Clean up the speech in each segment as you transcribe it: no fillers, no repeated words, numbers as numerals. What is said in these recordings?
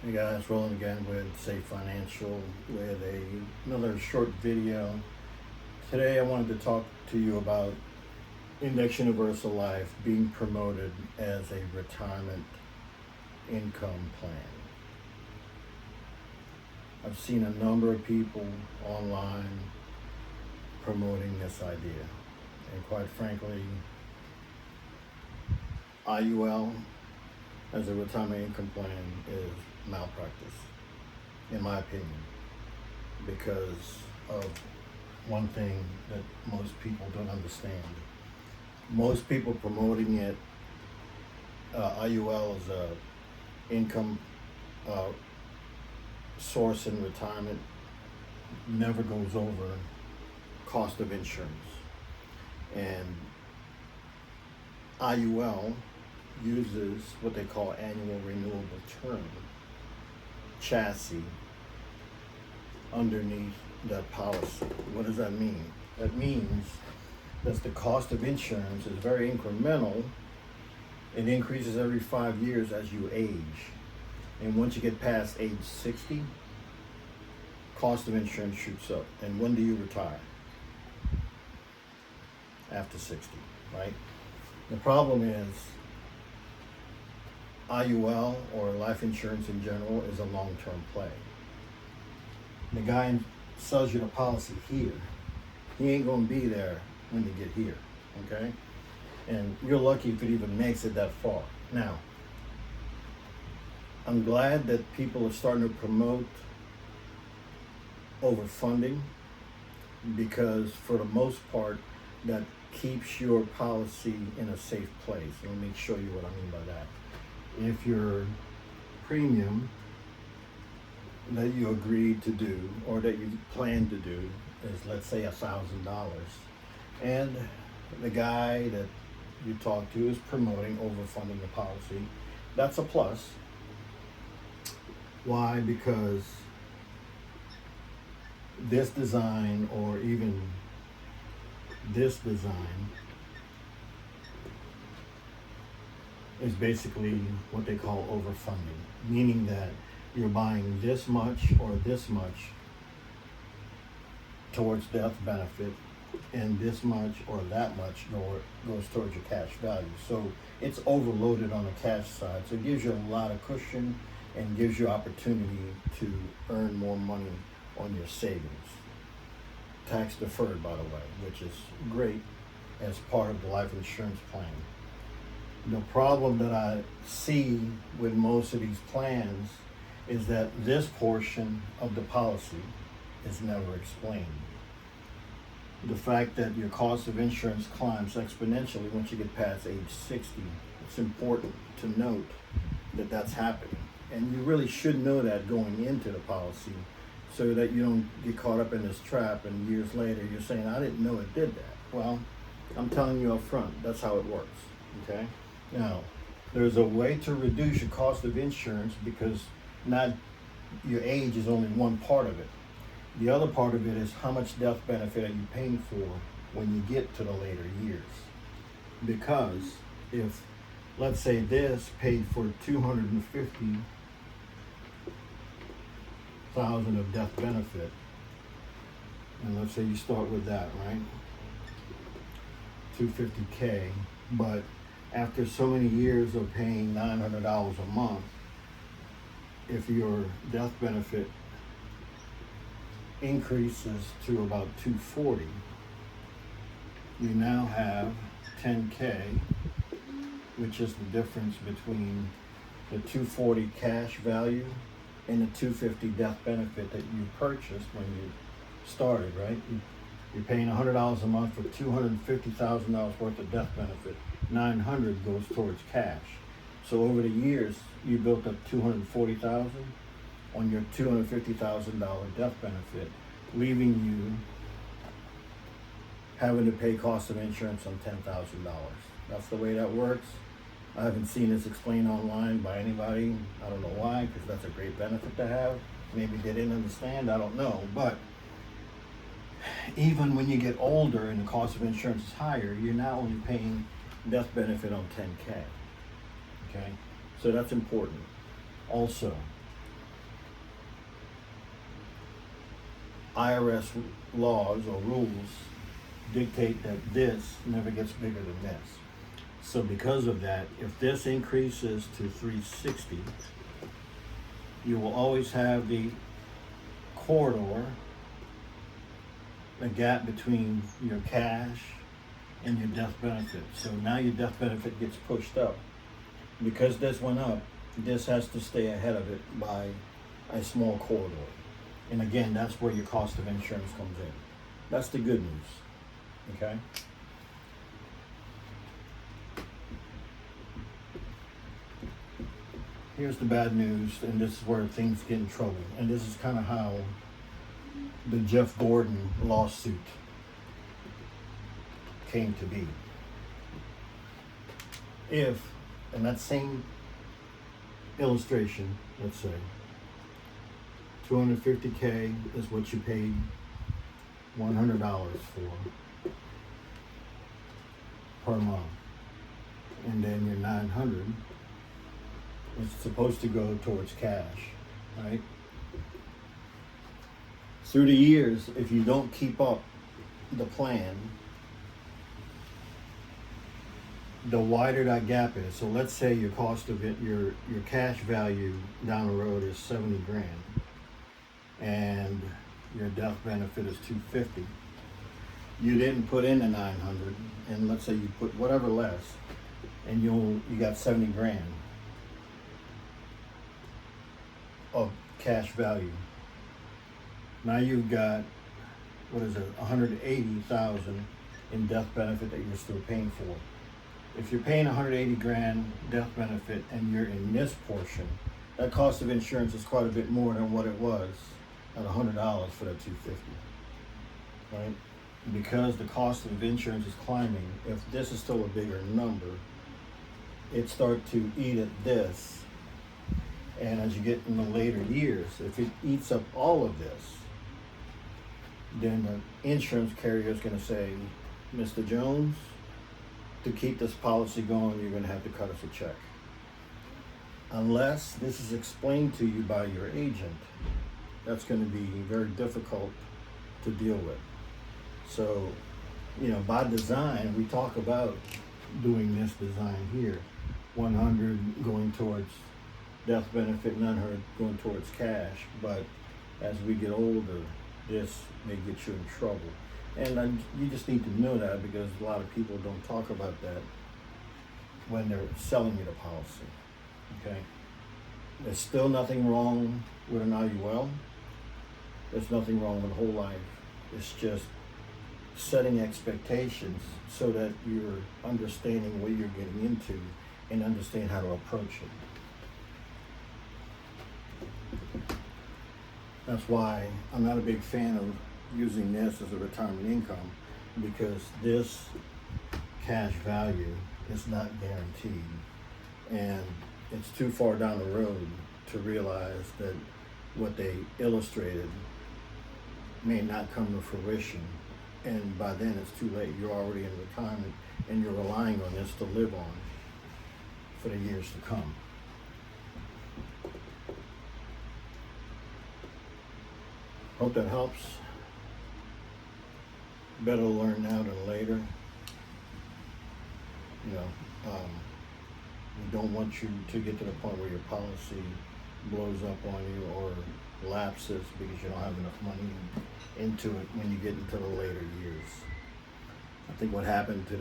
Hey guys, rolling again with Safe Financial with another short video. Today I wanted to talk to you about Index Universal Life being promoted as a retirement income plan. I've seen a number of people online promoting this idea, and quite frankly, IUL as a retirement income plan is malpractice, in my opinion, because of one thing that most people don't understand. Most people promoting it, IUL as a income source in retirement, never goes over cost of insurance. And IUL uses what they call annual renewable term chassis underneath that policy. What does that mean? That means that the cost of insurance is very incremental. It increases every 5 years as you age. And once you get past age 60, cost of insurance shoots up. And when do you retire? After 60, right? The problem is IUL, or life insurance in general, is a long-term play. The guy sells you the policy here. He ain't gonna be there when you get here, okay? And you're lucky if it even makes it that far. Now, I'm glad that people are starting to promote overfunding, because for the most part, that keeps your policy in a safe place. Let me show you what I mean by that. If your premium that you agreed to do or that you plan to do is, let's say, $1,000, and the guy that you talk to is promoting overfunding the policy, that's a plus. Why? Because this design, or even this design, is basically what they call overfunding, meaning that you're buying this much or this much towards death benefit, and this much or that much goes towards your cash value. So it's overloaded on the cash side. So it gives you a lot of cushion and gives you opportunity to earn more money on your savings. Tax deferred, by the way, which is great as part of the life insurance plan. The problem that I see with most of these plans is that this portion of the policy is never explained. The fact that your cost of insurance climbs exponentially once you get past age 60, it's important to note that that's happening. And you really should know that going into the policy, so that you don't get caught up in this trap and years later you're saying, I didn't know it did that. Well, I'm telling you up front, that's how it works, okay? Now, there's a way to reduce your cost of insurance, because not your age is only one part of it. The other part of it is how much death benefit are you paying for when you get to the later years. Because if, let's say, this paid for $250,000 of death benefit, and let's say you start with that, right? $250K, but after so many years of paying $900 a month, if your death benefit increases to about $240, you now have $10K, which is the difference between the $240 cash value and the $250 death benefit that you purchased when you started, right? You're paying $100 a month for $250,000 worth of death benefit. $900 goes towards cash. So over the years, you built up $240,000 on your $250,000 death benefit, leaving you having to pay cost of insurance on $10,000. That's the way that works. I haven't seen this explained online by anybody. I don't know why, because that's a great benefit to have. Maybe they didn't understand, I don't know. But even when you get older and the cost of insurance is higher, you're now only paying death benefit on $10K. Okay, so that's important. Also, IRS laws or rules dictate that this never gets bigger than this. So because of that, if this increases to 360, you will always have the corridor, the gap between your cash and your death benefit. So now your death benefit gets pushed up. Because this went up, this has to stay ahead of it by a small corridor. And again, that's where your cost of insurance comes in. That's the good news, okay? Here's the bad news, and this is where things get in trouble. And this is kind of how the Jeff Gordon lawsuit came to be. If, in that same illustration, let's say, 250K is what you paid $100 for per month, and then your 900 is supposed to go towards cash, right? Through the years, if you don't keep up the plan, the wider that gap is. So let's say your cost of it, your cash value down the road is 70 grand, and your death benefit is 250. You didn't put in the 900, and let's say you put whatever less, and you got 70 grand of cash value. Now you've got, what is it, 180,000 in death benefit that you're still paying for. If you're paying 180 grand death benefit and you're in this portion, that cost of insurance is quite a bit more than what it was at $100 for that 250, right? Because the cost of insurance is climbing, if this is still a bigger number, it starts to eat at this. And as you get in the later years, if it eats up all of this, then the insurance carrier is going to say, Mr. Jones, to keep this policy going, you're going to have to cut us a check. Unless this is explained to you by your agent, that's going to be very difficult to deal with. So, by design, we talk about doing this design here. 100 going towards death benefit, 900 going towards cash. But as we get older, this may get you in trouble. And you just need to know that, because a lot of people don't talk about that when they're selling you the policy, okay? There's still nothing wrong with an IUL. There's nothing wrong with whole life. It's just setting expectations so that you're understanding what you're getting into and understand how to approach it. That's why I'm not a big fan of using this as a retirement income, because this cash value is not guaranteed, and it's too far down the road to realize that what they illustrated may not come to fruition, and by then it's too late. You're already in retirement and you're relying on this to live on for the years to come. Hope that helps. Better learn now than later. We don't want you to get to the point where your policy blows up on you or lapses because you don't have enough money into it when you get into the later years. I think what happened to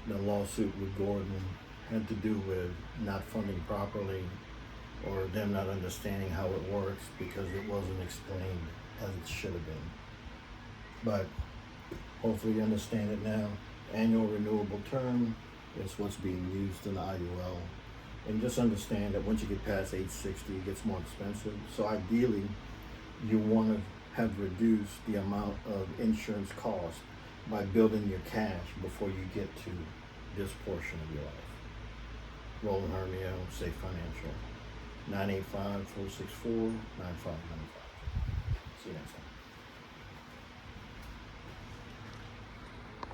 the lawsuit with Gordon had to do with not funding properly, or them not understanding how it works because it wasn't explained as it should have been. But hopefully you understand it now. Annual renewable term is what's being used in the IUL. And just understand that once you get past age 60, it gets more expensive. So ideally, you want to have reduced the amount of insurance cost by building your cash before you get to this portion of your life. Roland Hermio, Safe Financial, 985-464-9595. See you next time.